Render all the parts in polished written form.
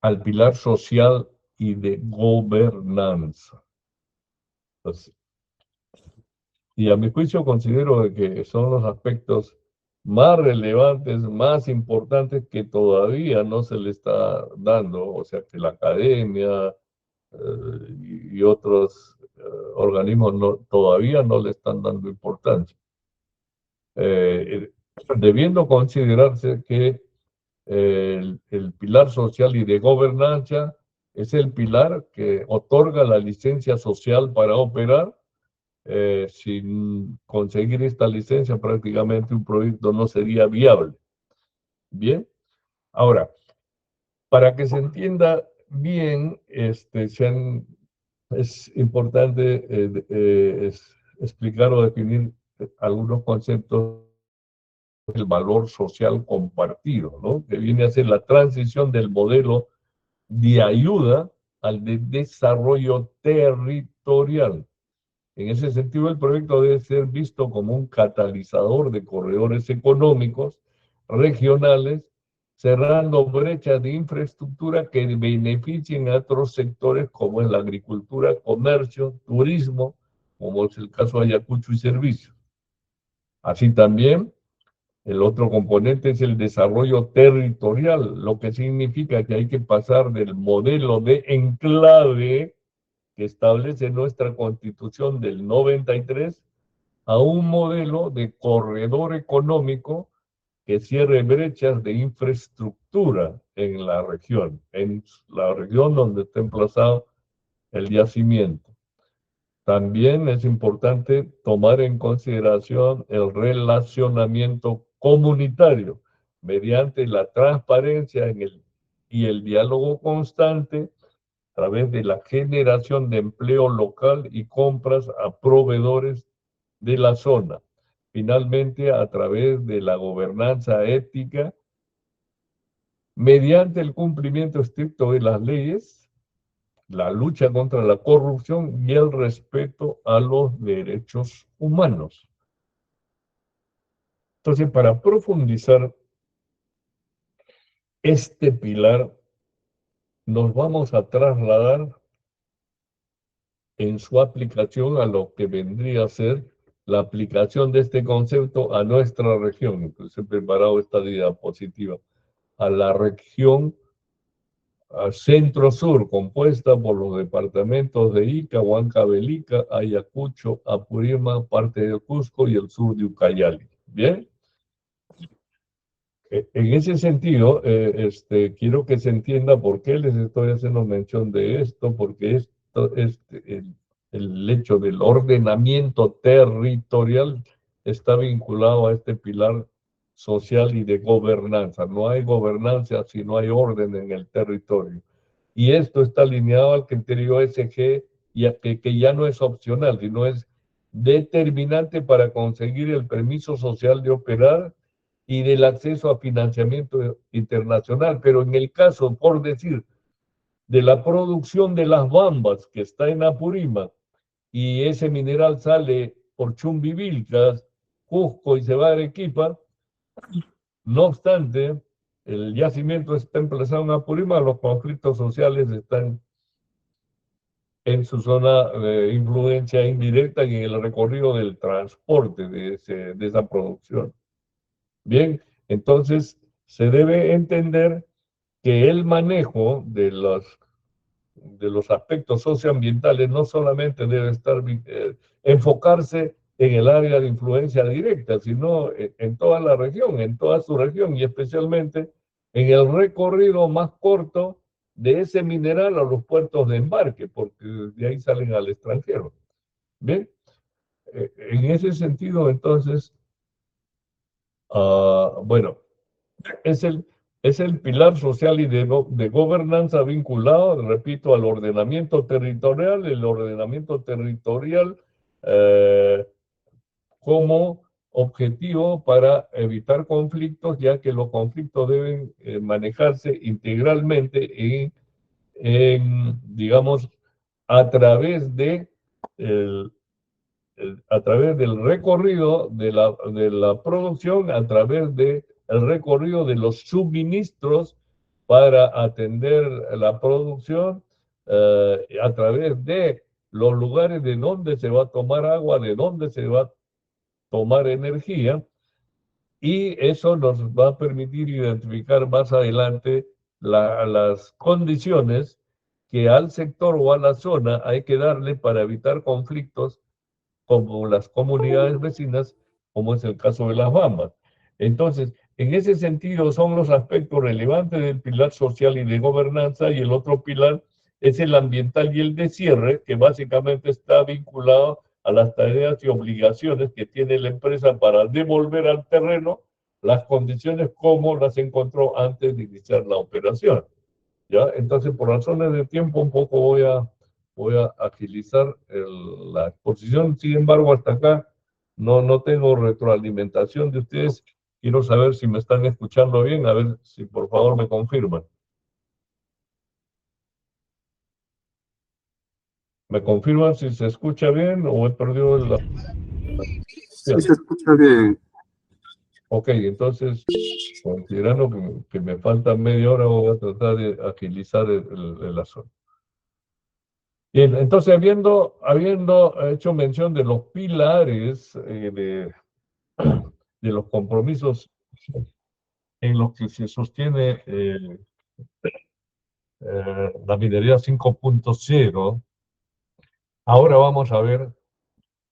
al pilar social y de gobernanza. Entonces, y a mi juicio considero que son los aspectos más relevantes, más importantes que todavía no se le está dando, o sea, que la academia y otros organismos todavía no le están dando importancia. Debiendo considerarse que el pilar social y de gobernanza es el pilar que otorga la licencia social para operar. Sin conseguir esta licencia, prácticamente un proyecto no sería viable. Bien, ahora, para que se entienda bien, es importante explicar o definir algunos conceptos del valor social compartido, ¿no? Que viene a ser la transición del modelo de ayuda al de desarrollo territorial. En ese sentido, el proyecto debe ser visto como un catalizador de corredores económicos regionales, cerrando brechas de infraestructura que beneficien a otros sectores como es la agricultura, comercio, turismo, como es el caso de Ayacucho y servicios. Así también, el otro componente es el desarrollo territorial, lo que significa que hay que pasar del modelo de enclave que establece nuestra Constitución del 93 a un modelo de corredor económico que cierre brechas de infraestructura en la región donde está emplazado el yacimiento. También es importante tomar en consideración el relacionamiento comunitario mediante la transparencia y el diálogo constante a través de la generación de empleo local y compras a proveedores de la zona. Finalmente, a través de la gobernanza ética, mediante el cumplimiento estricto de las leyes, la lucha contra la corrupción y el respeto a los derechos humanos. Entonces, para profundizar este pilar, nos vamos a trasladar en su aplicación a lo que vendría a ser la aplicación de este concepto a nuestra región. Entonces he preparado esta diapositiva. A la región centro-sur, compuesta por los departamentos de Ica, Huancavelica, Ayacucho, Apurímac, parte de Cusco y el sur de Ucayali. Bien, en ese sentido, quiero que se entienda por qué les estoy haciendo mención de esto, porque esto, el hecho del ordenamiento territorial está vinculado a este pilar social y de gobernanza. No hay gobernanza si no hay orden en el territorio. Y esto está alineado al criterio ESG, que ya no es opcional, sino es determinante para conseguir el permiso social de operar y del acceso a financiamiento internacional. Pero en el caso, por decir, de la producción de las bambas que está en Apurímac y ese mineral sale por Chumbivilcas, Cusco y se va a Arequipa, no obstante, el yacimiento está emplazado en Apurímac, los conflictos sociales están en su zona de influencia indirecta y en el recorrido del transporte de esa producción. Bien, entonces se debe entender que el manejo de los aspectos socioambientales no solamente debe enfocarse en el área de influencia directa, sino en toda la región, en toda su región y especialmente en el recorrido más corto de ese mineral a los puertos de embarque, porque de ahí salen al extranjero. Bien, en ese sentido, entonces, bueno, es el, es el pilar social y de gobernanza vinculado, repito, al ordenamiento territorial, el ordenamiento territorial como objetivo para evitar conflictos, ya que los conflictos deben manejarse integralmente digamos, a través el, a través del recorrido de la producción, a través del recorrido de los suministros para atender la producción a través de los lugares de donde se va a tomar agua, de donde se va a tomar energía, y eso nos va a permitir identificar más adelante las condiciones que al sector o a la zona hay que darle para evitar conflictos como las comunidades vecinas, como es el caso de las Bahamas. Entonces, en ese sentido son los aspectos relevantes del pilar social y de gobernanza, y el otro pilar es el ambiental y el de cierre, que básicamente está vinculado a las tareas y obligaciones que tiene la empresa para devolver al terreno las condiciones como las encontró antes de iniciar la operación. ¿Ya? Entonces, por razones de tiempo, un poco voy a agilizar la exposición. Sin embargo, hasta acá no tengo retroalimentación de ustedes. Quiero saber si me están escuchando bien, a ver si por favor me confirman. ¿Me confirman si se escucha bien o he perdido la... Sí, se escucha bien. Ok, entonces, considerando que me falta media hora, voy a tratar de agilizar el asunto. Bien, entonces, habiendo hecho mención de los pilares de los compromisos en los que se sostiene la minería 5.0, ahora vamos a ver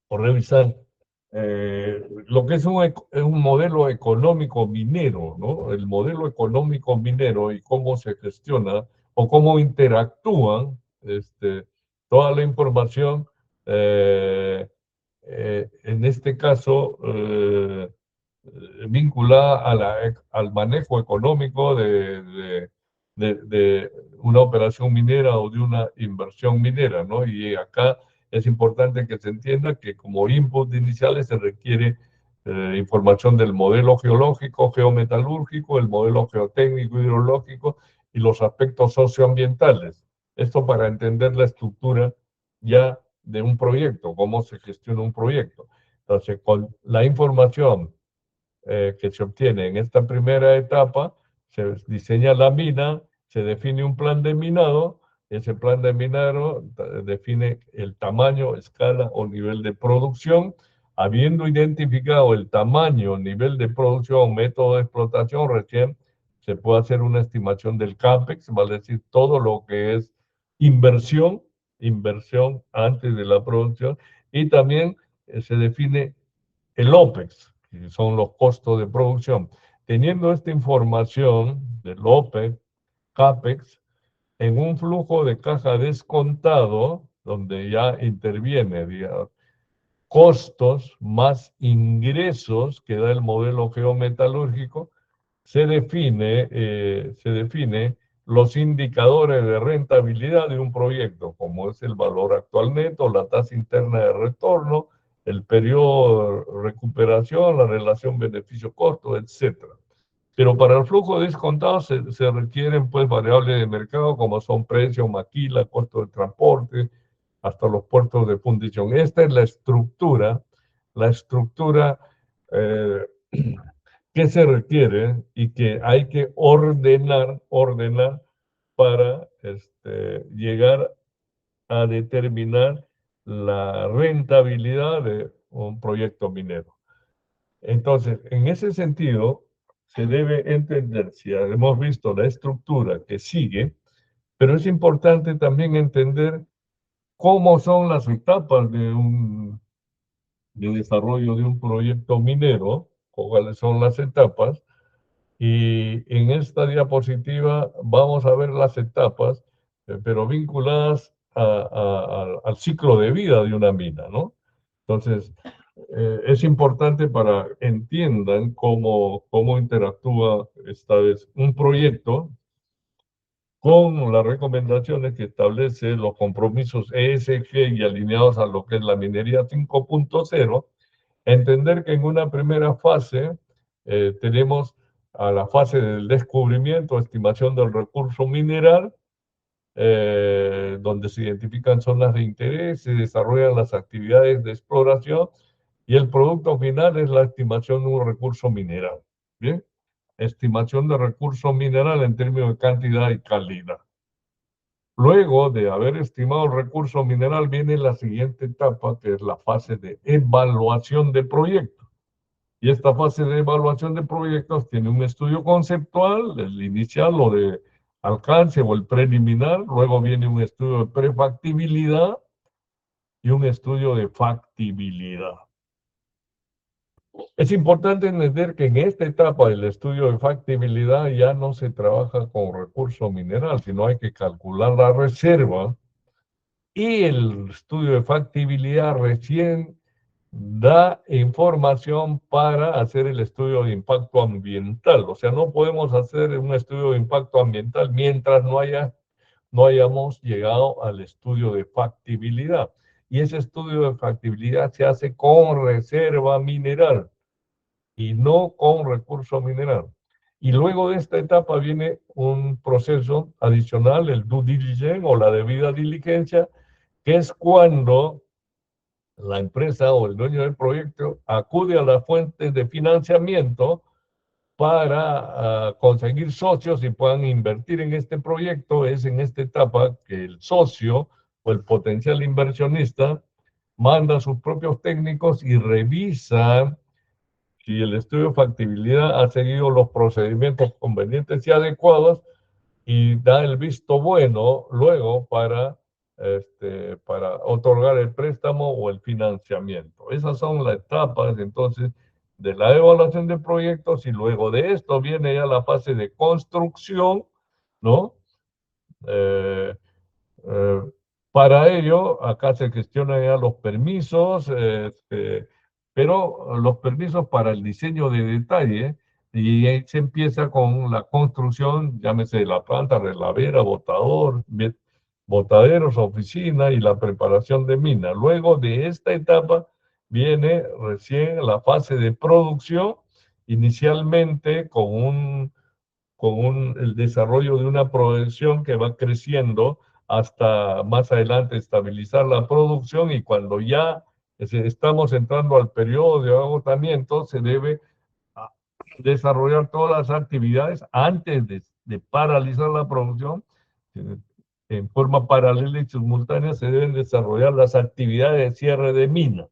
o revisar lo que es un modelo económico minero, ¿no? El modelo económico minero y cómo se gestiona o cómo interactúan toda la información, en este caso, vinculada al manejo económico de una operación minera o de una inversión minera, ¿no? Y acá es importante que se entienda que como input iniciales se requiere información del modelo geológico, geometalúrgico, el modelo geotécnico, hidrológico y los aspectos socioambientales. Esto para entender la estructura ya de un proyecto, cómo se gestiona un proyecto. Entonces, con la información que se obtiene en esta primera etapa, se diseña la mina, se define un plan de minado, ese plan de minado define el tamaño, escala o nivel de producción. Habiendo identificado el tamaño, nivel de producción, método de explotación, recién se puede hacer una estimación del CAPEX, vale decir, todo lo que es inversión, inversión antes de la producción, y también se define el OPEX, que son los costos de producción. Teniendo esta información del OPEX, CAPEX, en un flujo de caja descontado, donde ya interviene, digamos, costos más ingresos que da el modelo geometalúrgico, se define los indicadores de rentabilidad de un proyecto, como es el valor actual neto, la tasa interna de retorno, el periodo de recuperación, la relación beneficio-costo, etc. Pero para el flujo descontado se requieren pues variables de mercado como son precio, maquila, costo de transporte, hasta los puertos de fundición. Esta es la estructura eh, que se requiere y que hay que ordenar para llegar a determinar la rentabilidad de un proyecto minero. Entonces, en ese sentido, se debe entender, si hemos visto la estructura que sigue, pero es importante también entender cómo son las etapas de desarrollo de un proyecto minero, cuáles son las etapas, y en esta diapositiva vamos a ver las etapas, pero vinculadas al ciclo de vida de una mina, ¿no? Entonces, es importante para que entiendan cómo interactúa esta vez un proyecto con las recomendaciones que establece los compromisos ESG y alineados a lo que es la minería 5.0, entender que en una primera fase tenemos a la fase del descubrimiento, estimación del recurso mineral, donde se identifican zonas de interés, se desarrollan las actividades de exploración y el producto final es la estimación de un recurso mineral. ¿Bien? estimación de recurso mineral en términos de cantidad y calidad. Luego de haber estimado el recurso mineral, viene la siguiente etapa, que es la fase de evaluación de proyectos. Y esta fase de evaluación de proyectos tiene un estudio conceptual, el inicial o de alcance o el preliminar, luego viene un estudio de prefactibilidad y un estudio de factibilidad. Es importante entender que en esta etapa del estudio de factibilidad ya no se trabaja con recurso mineral, sino hay que calcular la reserva, y el estudio de factibilidad recién da información para hacer el estudio de impacto ambiental. O sea, no podemos hacer un estudio de impacto ambiental mientras no hayamos llegado al estudio de factibilidad. Y ese estudio de factibilidad se hace con reserva mineral y no con recurso mineral. Y luego de esta etapa viene un proceso adicional, el due diligence o la debida diligencia, que es cuando la empresa o el dueño del proyecto acude a las fuentes de financiamiento para conseguir socios y puedan invertir en este proyecto. Es en esta etapa que el socio o el potencial inversionista manda a sus propios técnicos y revisa si el estudio de factibilidad ha seguido los procedimientos convenientes y adecuados y da el visto bueno luego para otorgar el préstamo o el financiamiento. Esas son las etapas entonces de la evaluación de proyectos, y luego de esto viene ya la fase de construcción, ¿no? Eh, eh, para ello, acá se gestionan ya los permisos, pero los permisos para el diseño de detalle, y ahí se empieza con la construcción, llámese la planta, relavera, botaderos, oficina y la preparación de mina. Luego de esta etapa viene recién la fase de producción, inicialmente con el desarrollo de una producción que va creciendo hasta más adelante estabilizar la producción, y cuando ya estamos entrando al periodo de agotamiento, se debe desarrollar todas las actividades antes de paralizar la producción. En forma paralela y simultánea se deben desarrollar las actividades de cierre de mina.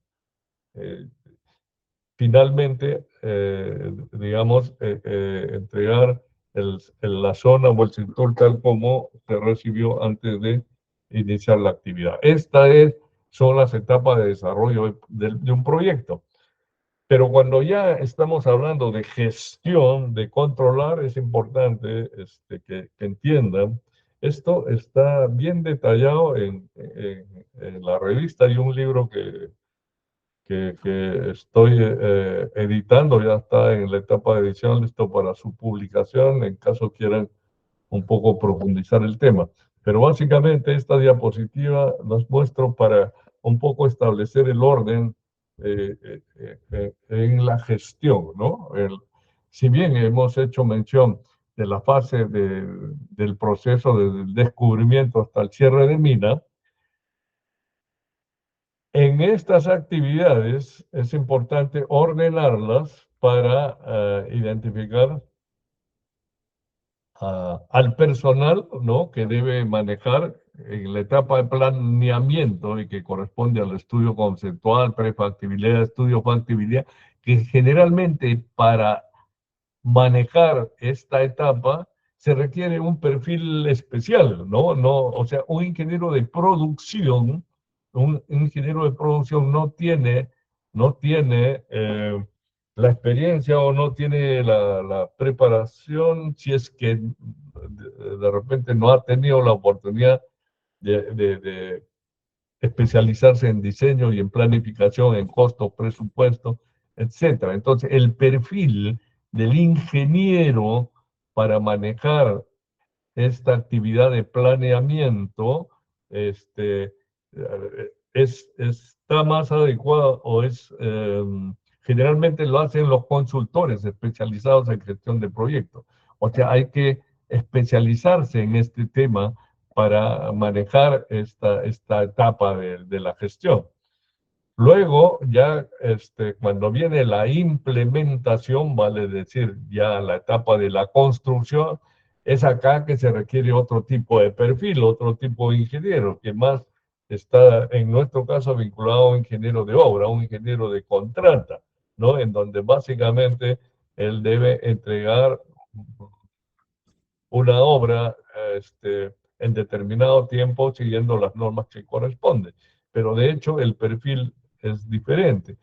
Finalmente, digamos, entregar la zona o el sector tal como se recibió antes de iniciar la actividad. Son las etapas de desarrollo de un proyecto. Pero cuando ya estamos hablando de gestión, de controlar, es importante que entiendan, esto está bien detallado en la revista. Hay un libro que estoy editando, ya está en la etapa de edición, listo para su publicación, en caso quieran un poco profundizar el tema. Pero básicamente esta diapositiva nos muestro para un poco establecer el orden en la gestión, ¿no? Si bien hemos hecho mención de la fase del proceso del descubrimiento hasta el cierre de mina, en estas actividades es importante ordenarlas para identificar al personal, ¿no?, que debe manejar en la etapa de planeamiento y que corresponde al estudio conceptual, prefactibilidad, estudio factibilidad, que generalmente para manejar esta etapa se requiere un perfil especial, ¿no? O sea, un ingeniero de producción no tiene la experiencia o no tiene la preparación, si es que de repente no ha tenido la oportunidad de especializarse en diseño y en planificación, en costos, presupuesto, etcétera. Entonces, el perfil del ingeniero para manejar esta actividad de planeamiento está más adecuado, generalmente lo hacen los consultores especializados en gestión de proyectos. O sea, hay que especializarse en este tema para manejar esta etapa de la gestión. Luego, ya cuando viene la implementación, vale decir, ya la etapa de la construcción, es acá que se requiere otro tipo de perfil, otro tipo de ingeniero, que más está, en nuestro caso, vinculado a un ingeniero de obra, un ingeniero de contrata, ¿no? En donde básicamente él debe entregar una obra en determinado tiempo siguiendo las normas que corresponden. Pero de hecho el perfil es diferente.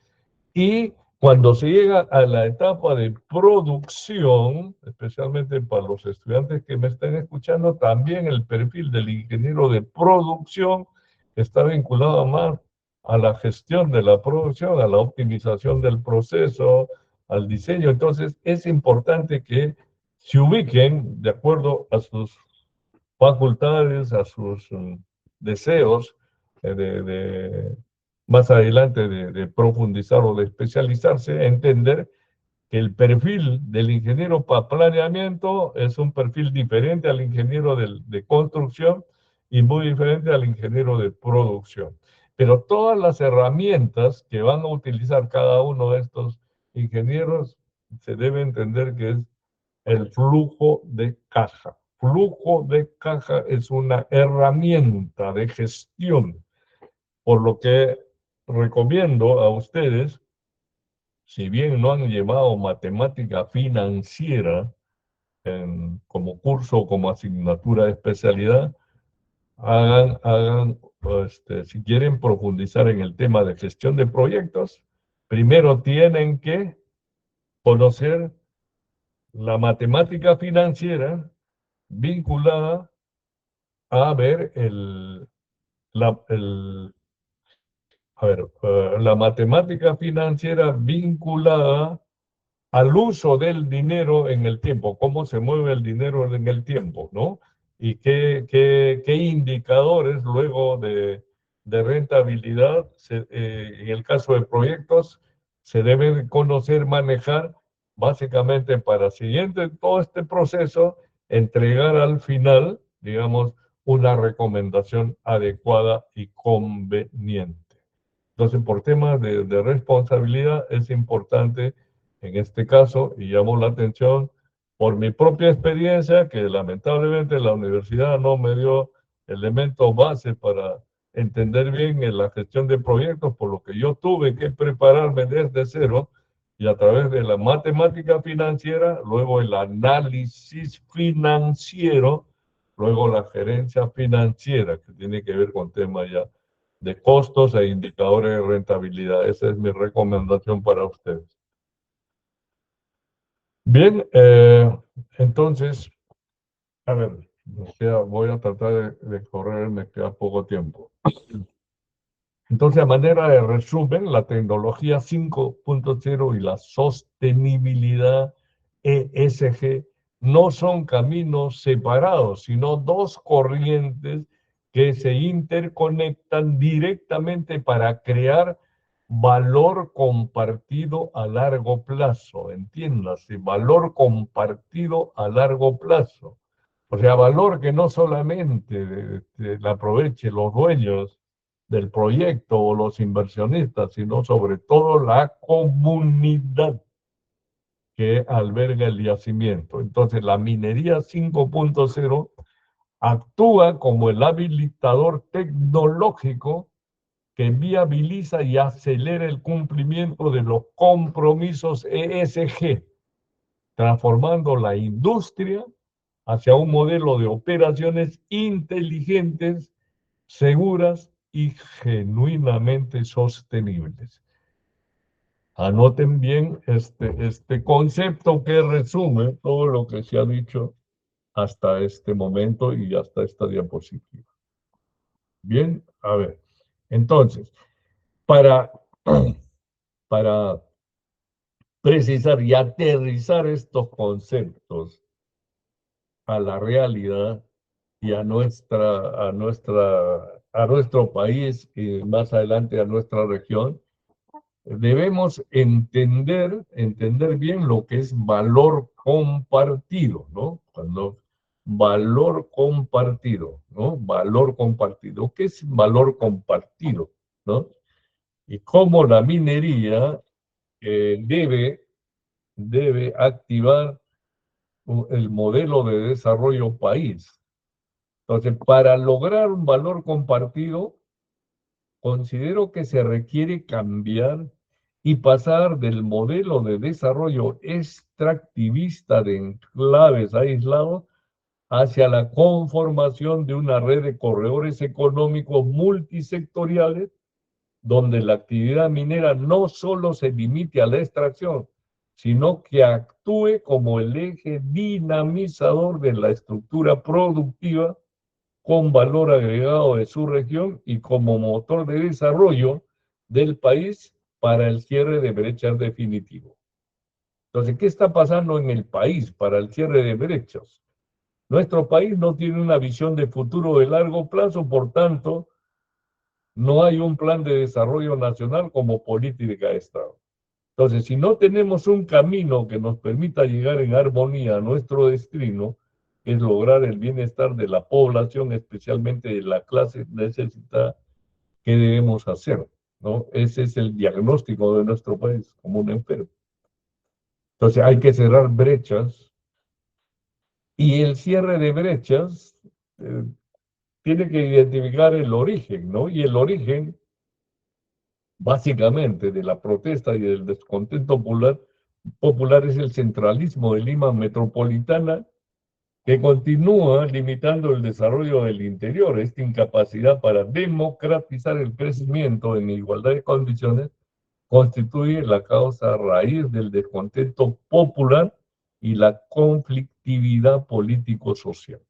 Y cuando se llega a la etapa de producción, especialmente para los estudiantes que me están escuchando, también el perfil del ingeniero de producción está vinculado más a la gestión de la producción, a la optimización del proceso, al diseño. Entonces, es importante que se ubiquen de acuerdo a sus facultades, a sus deseos más adelante de profundizar o de especializarse, entender que el perfil del ingeniero para planeamiento es un perfil diferente al ingeniero de construcción y muy diferente al ingeniero de producción. Pero todas las herramientas que van a utilizar cada uno de estos ingenieros se debe entender que es el flujo de caja. Flujo de caja es una herramienta de gestión, por lo que recomiendo a ustedes, si bien no han llevado matemática financiera como curso o como asignatura de especialidad, hagan si quieren profundizar en el tema de gestión de proyectos, primero tienen que conocer la matemática financiera vinculada a ver la matemática financiera vinculada al uso del dinero en el tiempo, cómo se mueve el dinero en el tiempo, ¿no? Y qué indicadores luego de rentabilidad, en el caso de proyectos, se deben conocer, manejar, básicamente para siguiente todo este proceso, entregar al final, digamos, una recomendación adecuada y conveniente. Entonces, por temas de responsabilidad, es importante en este caso, y llamo la atención por mi propia experiencia, que lamentablemente la universidad no me dio elementos base para entender bien en la gestión de proyectos, por lo que yo tuve que prepararme desde cero y a través de la matemática financiera, luego el análisis financiero, luego la gerencia financiera, que tiene que ver con temas ya de costos e indicadores de rentabilidad. Esa es mi recomendación para ustedes. Bien, entonces, a ver, voy a tratar de correr, me queda poco tiempo. Entonces, a manera de resumen, la tecnología 5.0 y la sostenibilidad ESG no son caminos separados, sino dos corrientes que se interconectan directamente para crear valor compartido a largo plazo. Entiéndase, valor compartido a largo plazo. O sea, valor que no solamente la aprovechen los dueños del proyecto o los inversionistas, sino sobre todo la comunidad que alberga el yacimiento. Entonces, la minería 5.0 actúa como el habilitador tecnológico que viabiliza y acelera el cumplimiento de los compromisos ESG, transformando la industria hacia un modelo de operaciones inteligentes, seguras y genuinamente sostenibles. Anoten bien este concepto que resume todo lo que se ha dicho hasta este momento y hasta esta diapositiva. Bien, a ver. Entonces, para, para precisar y aterrizar estos conceptos a la realidad y a nuestro país y más adelante a nuestra región, debemos entender bien lo que es valor compartido, ¿no? Valor compartido, ¿no? Valor compartido. ¿Qué es valor compartido? ¿No? y cómo la minería debe activar el modelo de desarrollo país. Entonces, para lograr un valor compartido, considero que se requiere cambiar y pasar del modelo de desarrollo extractivista de enclaves aislados hacia la conformación de una red de corredores económicos multisectoriales donde la actividad minera no solo se limite a la extracción, sino que actúe como el eje dinamizador de la estructura productiva con valor agregado de su región y como motor de desarrollo del país para el cierre de brechas definitivo. Entonces, ¿qué está pasando en el país para el cierre de brechas? Nuestro país no tiene una visión de futuro de largo plazo, por tanto, no hay un plan de desarrollo nacional como política de Estado. Entonces, si no tenemos un camino que nos permita llegar en armonía a nuestro destino, que es lograr el bienestar de la población, especialmente de la clase necesitada, ¿qué debemos hacer? ¿No? Ese es el diagnóstico de nuestro país como un enfermo. Entonces, hay que cerrar brechas y el cierre de brechas tiene que identificar el origen, ¿no? Y el origen básicamente de la protesta y del descontento popular es el centralismo de Lima metropolitana que continúa limitando el desarrollo del interior. Esta incapacidad para democratizar el crecimiento en igualdad de condiciones constituye la causa raíz del descontento popular y la conflictividad político-social.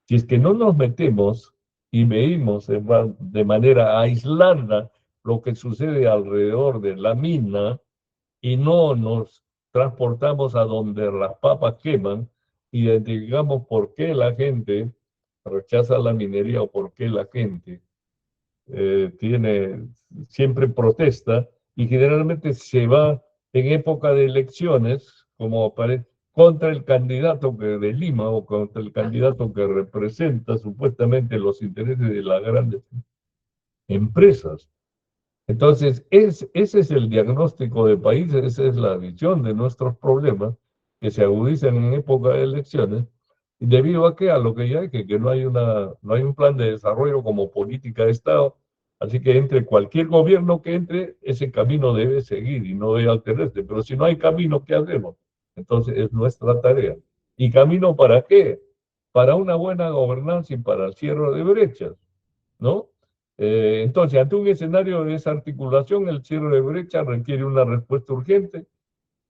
Si es que no nos metemos y veimos de manera aislada lo que sucede alrededor de la mina y no nos transportamos a donde las papas queman, identificamos por qué la gente rechaza la minería o por qué la gente siempre protesta y generalmente se va en época de elecciones, como aparece, contra el candidato de Lima o contra el candidato que representa supuestamente los intereses de las grandes empresas. Entonces, ese es el diagnóstico de país, esa es la visión de nuestros problemas que se agudizan en época de elecciones, debido a que a lo que ya hay, que no hay un plan de desarrollo como política de Estado, así que entre cualquier gobierno que entre, ese camino debe seguir y no debe alterarse, pero si no hay camino, ¿qué hacemos? Entonces es nuestra tarea. ¿Y camino para qué? Para una buena gobernanza y para el cierre de brechas, ¿no? Entonces, ante un escenario de desarticulación, el cierre de brecha requiere una respuesta urgente.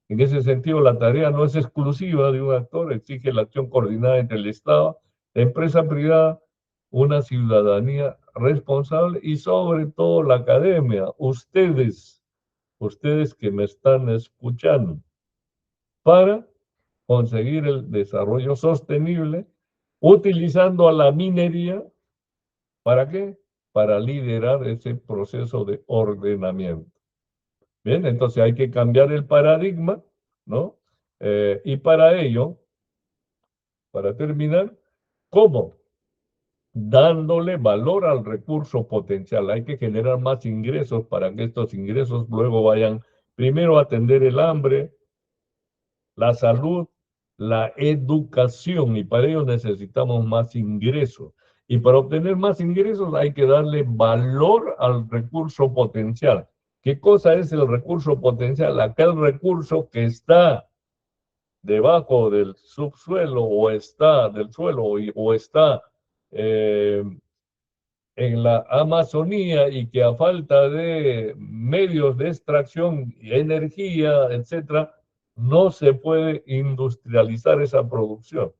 En ese sentido, la tarea no es exclusiva de un actor, exige la acción coordinada entre el Estado, la empresa privada, una ciudadanía responsable y sobre todo la academia, ustedes que me están escuchando, para conseguir el desarrollo sostenible utilizando a la minería. ¿Para qué? Para liderar ese proceso de ordenamiento. Bien, entonces hay que cambiar el paradigma, ¿no? Y para ello, para terminar, ¿cómo? Dándole valor al recurso potencial. Hay que generar más ingresos para que estos ingresos luego vayan primero a atender el hambre, la salud, la educación, y para ello necesitamos más ingresos. Y para obtener más ingresos hay que darle valor al recurso potencial. ¿Qué cosa es el recurso potencial? Aquel recurso que está debajo del subsuelo o está del suelo o está eh, en la Amazonía y que a falta de medios de extracción, energía, etcétera, no se puede industrializar esa producción.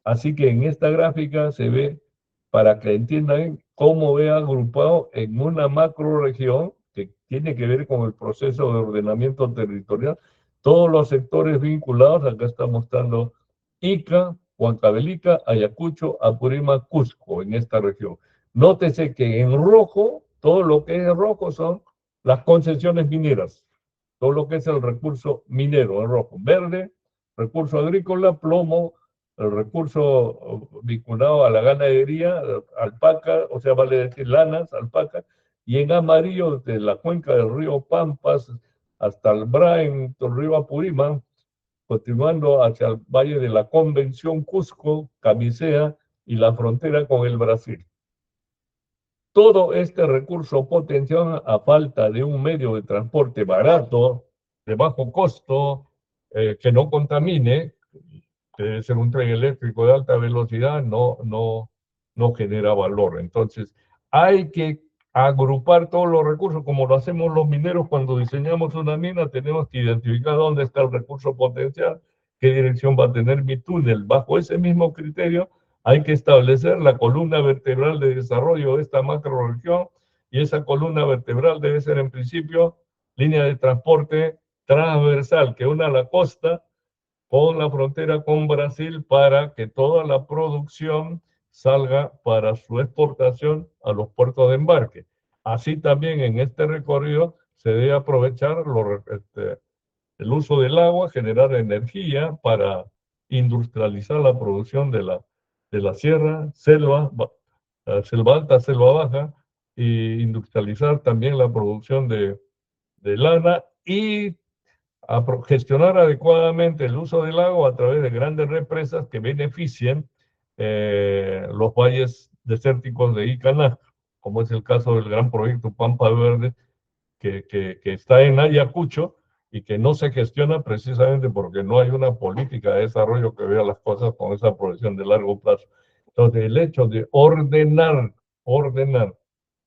Así que en esta gráfica se ve, para que entiendan cómo ve agrupado en una macroregión que tiene que ver con el proceso de ordenamiento territorial, todos los sectores vinculados. Acá está mostrando Ica, Huancavelica, Ayacucho, Apurímac, Cusco, en esta región. Nótese que en rojo, todo lo que es rojo son las concesiones mineras, todo lo que es el recurso minero en rojo. Verde, recurso agrícola, plomo, el recurso vinculado a la ganadería, alpaca, o sea, vale decir lanas, alpaca, y en amarillo desde la cuenca del río Pampas hasta el Brain, el río Apurímac, continuando hacia el Valle de la Convención, Cusco, Camisea y la frontera con el Brasil. Todo este recurso potencial, a falta de un medio de transporte barato, de bajo costo, que no contamine, que debe ser un tren eléctrico de alta velocidad, no genera valor. Entonces, hay que agrupar todos los recursos, como lo hacemos los mineros cuando diseñamos una mina. Tenemos que identificar dónde está el recurso potencial, qué dirección va a tener mi túnel. Bajo ese mismo criterio, hay que establecer la columna vertebral de desarrollo de esta macroregión, y esa columna vertebral debe ser, en principio, línea de transporte transversal que una la costa con la frontera con Brasil, para que toda la producción salga para su exportación a los puertos de embarque. Así también en este recorrido se debe aprovechar el uso del agua, generar energía para industrializar la producción de la sierra, selva alta, selva baja, e industrializar también la producción de lana, y a gestionar adecuadamente el uso del agua a través de grandes represas que beneficien los valles desérticos de Icaná, como es el caso del gran proyecto Pampa Verde, que está en Ayacucho y que no se gestiona precisamente porque no hay una política de desarrollo que vea las cosas con esa proyección de largo plazo. Entonces, el hecho de ordenar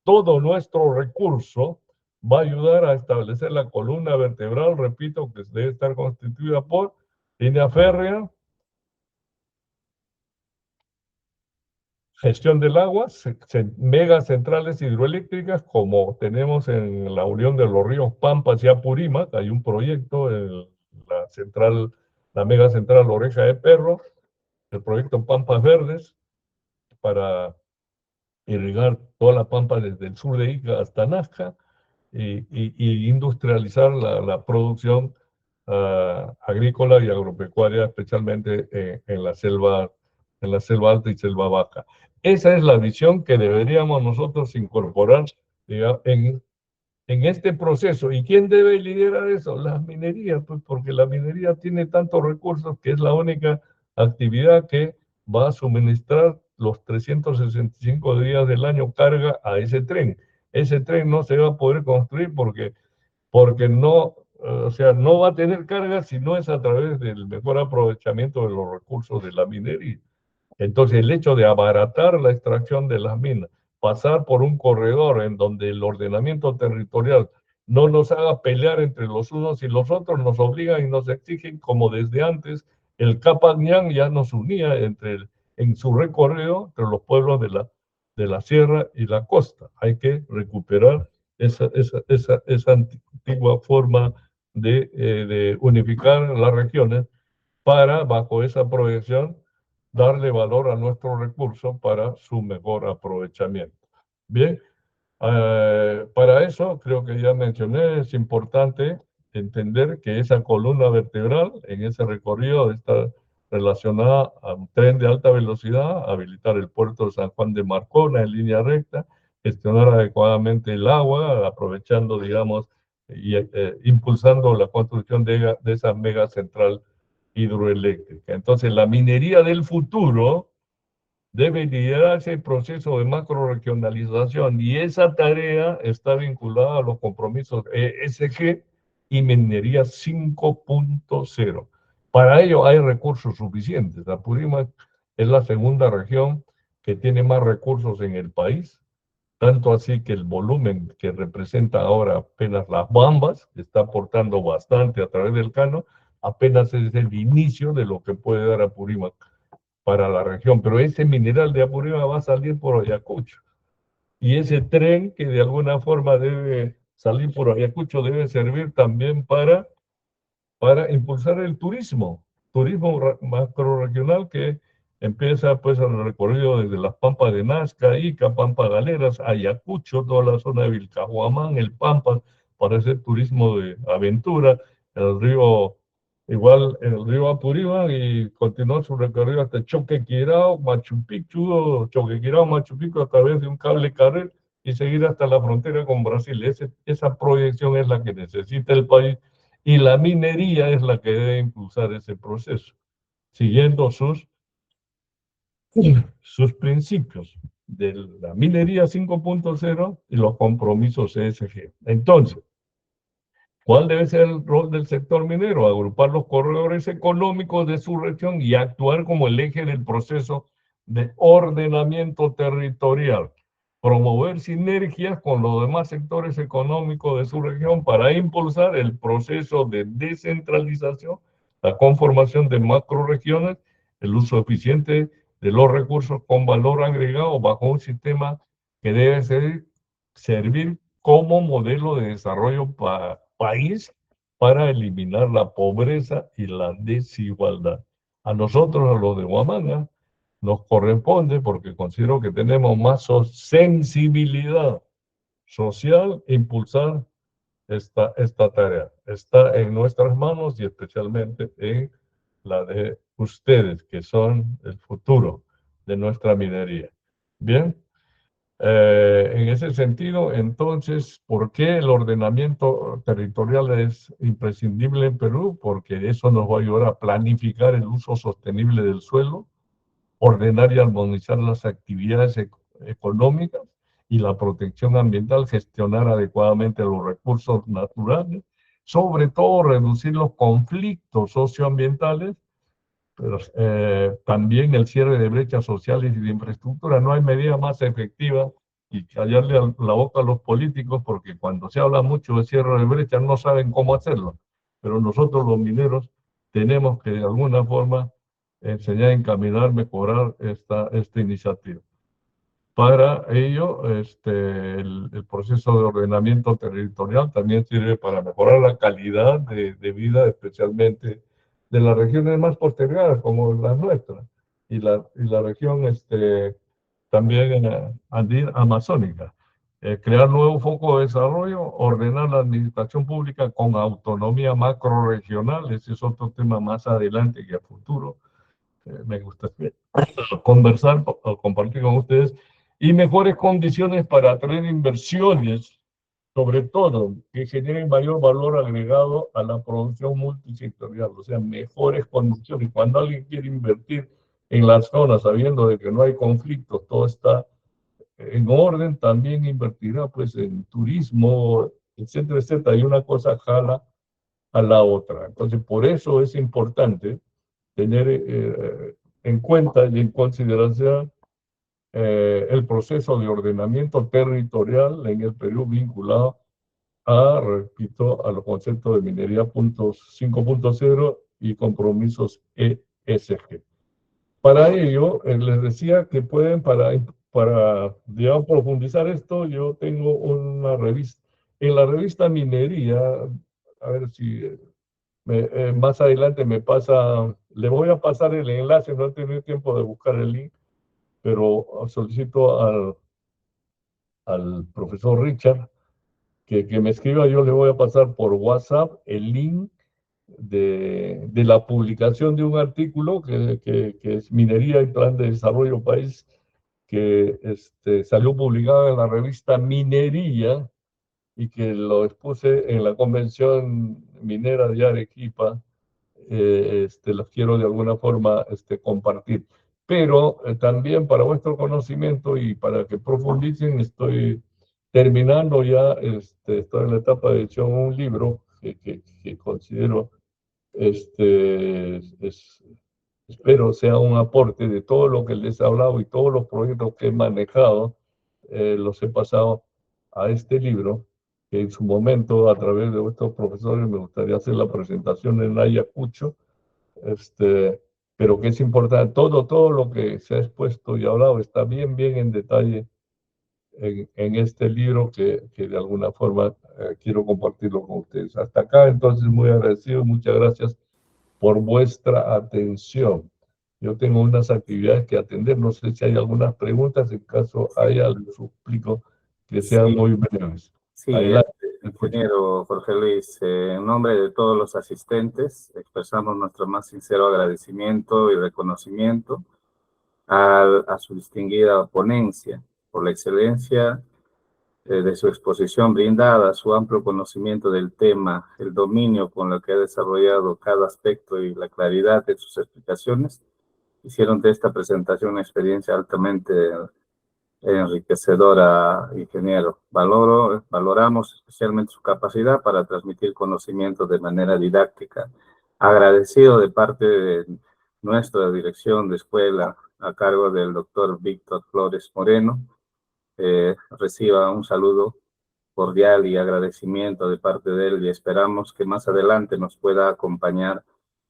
todo nuestro recurso va a ayudar a establecer la columna vertebral, repito, que debe estar constituida por línea férrea, gestión del agua, megacentrales hidroeléctricas, como tenemos en la unión de los ríos Pampas y Apurímac. Hay un proyecto, la central, la megacentral Oreja de Perro, el proyecto Pampas Verdes, para irrigar toda la pampa desde el sur de Ica hasta Nazca, y industrializar la producción agrícola y agropecuaria, especialmente en la selva alta y selva baja. Esa es la visión que deberíamos nosotros incorporar, digamos, en este proceso. ¿Y quién debe liderar eso? Las minerías, pues, porque la minería tiene tantos recursos que es la única actividad que va a suministrar los 365 días del año carga a ese tren. Ese tren no se va a poder construir porque no, o sea, no va a tener carga si no es a través del mejor aprovechamiento de los recursos de la minería. Entonces, el hecho de abaratar la extracción de las minas, pasar por un corredor en donde el ordenamiento territorial no nos haga pelear entre los unos y los otros, nos obligan y nos exigen, como desde antes el Capañán ya nos unía en su recorrido entre los pueblos de la sierra y la costa. Hay que recuperar esa antigua forma de unificar las regiones para, bajo esa proyección, darle valor a nuestros recursos para su mejor aprovechamiento. Bien, para eso, creo que ya mencioné, es importante entender que esa columna vertebral en ese recorrido está relacionada a un tren de alta velocidad, habilitar el puerto de San Juan de Marcona en línea recta, gestionar adecuadamente el agua, aprovechando, digamos, y impulsando la construcción de esa mega central hidroeléctrica. Entonces, la minería del futuro debe liderar ese proceso de macroregionalización, y esa tarea está vinculada a los compromisos ESG y minería 5.0. Para ello hay recursos suficientes. Apurímac es la segunda región que tiene más recursos en el país, tanto así que el volumen que representa ahora apenas las Bambas, que está aportando bastante a través del Cano, apenas es el inicio de lo que puede dar Apurímac para la región. Pero ese mineral de Apurímac va a salir por Ayacucho, y ese tren que de alguna forma debe salir por Ayacucho debe servir también para impulsar el turismo macroregional, que empieza pues el recorrido desde las Pampas de Nazca, Ica, Pampa Galeras, Ayacucho, toda la zona de Vilcahuamán, el Pampas, para ese turismo de aventura, el río, igual el río Apurímac, y continúa su recorrido hasta Choquequirao, Machu Picchu, Choquequirao, Machu Picchu, a través de un cable carril, y seguir hasta la frontera con Brasil. Esa proyección es la que necesita el país y la minería es la que debe impulsar ese proceso, siguiendo sus principios de la minería 5.0 y los compromisos ESG. Entonces, ¿cuál debe ser el rol del sector minero? Agrupar los corredores económicos de su región y actuar como el eje del proceso de ordenamiento territorial. Promover sinergias con los demás sectores económicos de su región para impulsar el proceso de descentralización, la conformación de macroregiones, el uso eficiente de los recursos con valor agregado bajo un sistema que debe servir como modelo de desarrollo país para eliminar la pobreza y la desigualdad. A nosotros, a los de Huamanga, nos corresponde, porque considero que tenemos más sensibilidad social, impulsar esta tarea. Está en nuestras manos y especialmente en la de ustedes, que son el futuro de nuestra minería. Bien. En ese sentido, entonces, ¿por qué el ordenamiento territorial es imprescindible en Perú? Porque eso nos va a ayudar a planificar el uso sostenible del suelo, ordenar y armonizar las actividades económicas y la protección ambiental, gestionar adecuadamente los recursos naturales, sobre todo reducir los conflictos socioambientales, pero también el cierre de brechas sociales y de infraestructura. No hay medida más efectiva y callarle la boca a los políticos, porque cuando se habla mucho de cierre de brechas no saben cómo hacerlo. Pero nosotros los mineros tenemos que de alguna forma enseñar a encaminar, mejorar esta iniciativa. Para ello, el proceso de ordenamiento territorial también sirve para mejorar la calidad de vida, especialmente de las regiones más postergadas, como las nuestras, y la región también amazónica. Crear nuevos focos de desarrollo, ordenar la administración pública con autonomía macroregional, ese es otro tema más adelante que a futuro. Me gustaría conversar o compartir con ustedes, y mejores condiciones para atraer inversiones, sobre todo que generen mayor valor agregado a la producción multisectorial, o sea, mejores condiciones. Cuando alguien quiere invertir en las zonas sabiendo de que no hay conflictos, todo está en orden, también invertirá pues en turismo, etcétera, etcétera, y una cosa jala a la otra. Entonces, por eso es importante tener en cuenta y en consideración el proceso de ordenamiento territorial en el Perú vinculado repito, a los conceptos de minería 5.0 y compromisos ESG. Para ello, les decía que pueden, digamos, profundizar esto, yo tengo una revista. En la revista Minería, a ver si más adelante le voy a pasar el enlace, no he tenido tiempo de buscar el link, pero solicito al profesor Richard que me escriba. Yo le voy a pasar por WhatsApp el link de la publicación de un artículo que es Minería y Plan de Desarrollo País, que salió publicado en la revista Minería y que lo expuse en la Convención Minera de Arequipa. Los quiero de alguna forma compartir. Pero también para vuestro conocimiento y para que profundicen, estoy terminando ya, estoy en la etapa de edición un libro que considero, espero sea un aporte de todo lo que les he hablado y todos los proyectos que he manejado, los he pasado a este libro, que en su momento, a través de vuestros profesores, me gustaría hacer la presentación en Ayacucho, pero que es importante, todo lo que se ha expuesto y hablado está bien en detalle en este libro que de alguna forma quiero compartirlo con ustedes. Hasta acá, entonces, muy agradecido, muchas gracias por vuestra atención. Yo tengo unas actividades que atender, no sé si hay algunas preguntas, en caso haya, les suplico que sean muy breves. Sí, Adelante. ingeniero Jorge Luis, en nombre de todos los asistentes, expresamos nuestro más sincero agradecimiento y reconocimiento a su distinguida ponencia por la excelencia de su exposición brindada, su amplio conocimiento del tema, el dominio con el que ha desarrollado cada aspecto y la claridad de sus explicaciones, hicieron de esta presentación una experiencia altamente enriquecedora, ingeniero. Valoramos especialmente su capacidad para transmitir conocimientos de manera didáctica. Agradecido de parte de nuestra dirección de escuela a cargo del doctor Víctor Flores Moreno, reciba un saludo cordial y agradecimiento de parte de él y esperamos que más adelante nos pueda acompañar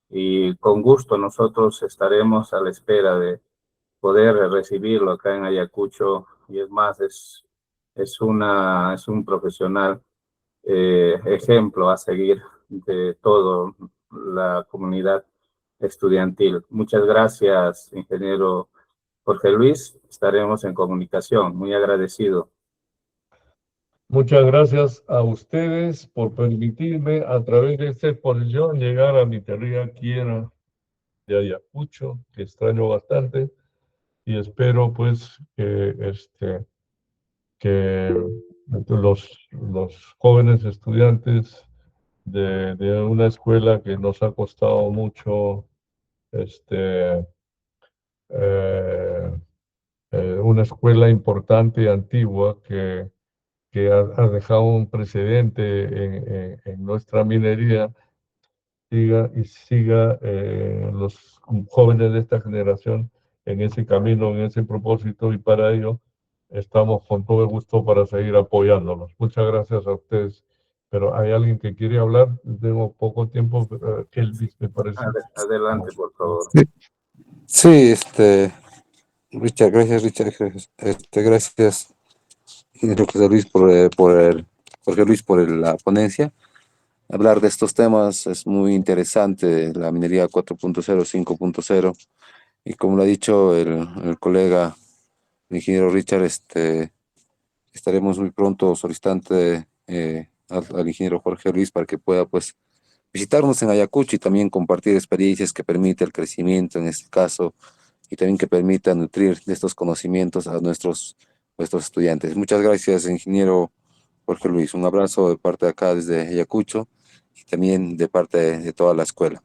y con gusto nosotros estaremos a la espera de poder recibirlo acá en Ayacucho y es más, es un profesional ejemplo a seguir de toda la comunidad estudiantil. Muchas gracias, ingeniero Jorge Luis. Estaremos en comunicación. Muy agradecido. Muchas gracias a ustedes por permitirme a través de esta exposición llegar a mi tierra quiera de Ayacucho, que extraño bastante, y espero pues que los jóvenes estudiantes de una escuela que nos ha costado mucho, eh, una escuela importante y antigua que ha dejado un precedente en nuestra minería, siga los jóvenes de esta generación en ese camino, en ese propósito, y para ello estamos con todo el gusto para seguir apoyándolos. Muchas gracias a ustedes. Pero hay alguien que quiere hablar, tengo poco tiempo, Kelvis, me parece. Adelante, por favor. Sí, Richard, gracias, Richard. Gracias, ingeniero José Luis, Jorge Luis, por la ponencia. Hablar de estos temas es muy interesante, la minería 4.0, 5.0, y como lo ha dicho el colega, el ingeniero Richard, estaremos muy pronto solicitando al ingeniero Jorge Luis para que pueda, pues, visitarnos en Ayacucho y también compartir experiencias que permiten el crecimiento en este caso y también que permita nutrir de estos conocimientos a nuestros estudiantes. Muchas gracias, ingeniero Jorge Luis. Un abrazo de parte de acá desde Ayacucho y también de parte de toda la escuela.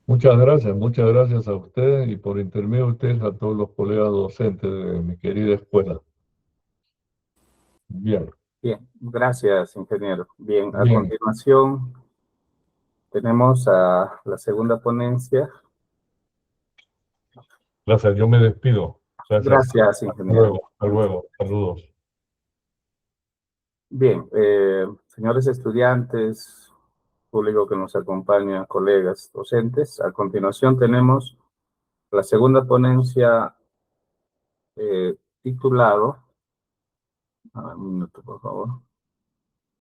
Muchas gracias a ustedes y por intermedio de ustedes a todos los colegas docentes de mi querida escuela. Bien. Bien, gracias, ingeniero. Bien, a Bien. continuación tenemos a la segunda ponencia. Gracias, yo me despido. Gracias, ingeniero. Hasta luego. Saludos. Bien, señores estudiantes, público que nos acompaña, colegas docentes, a continuación tenemos la segunda ponencia titulado, un minuto por favor.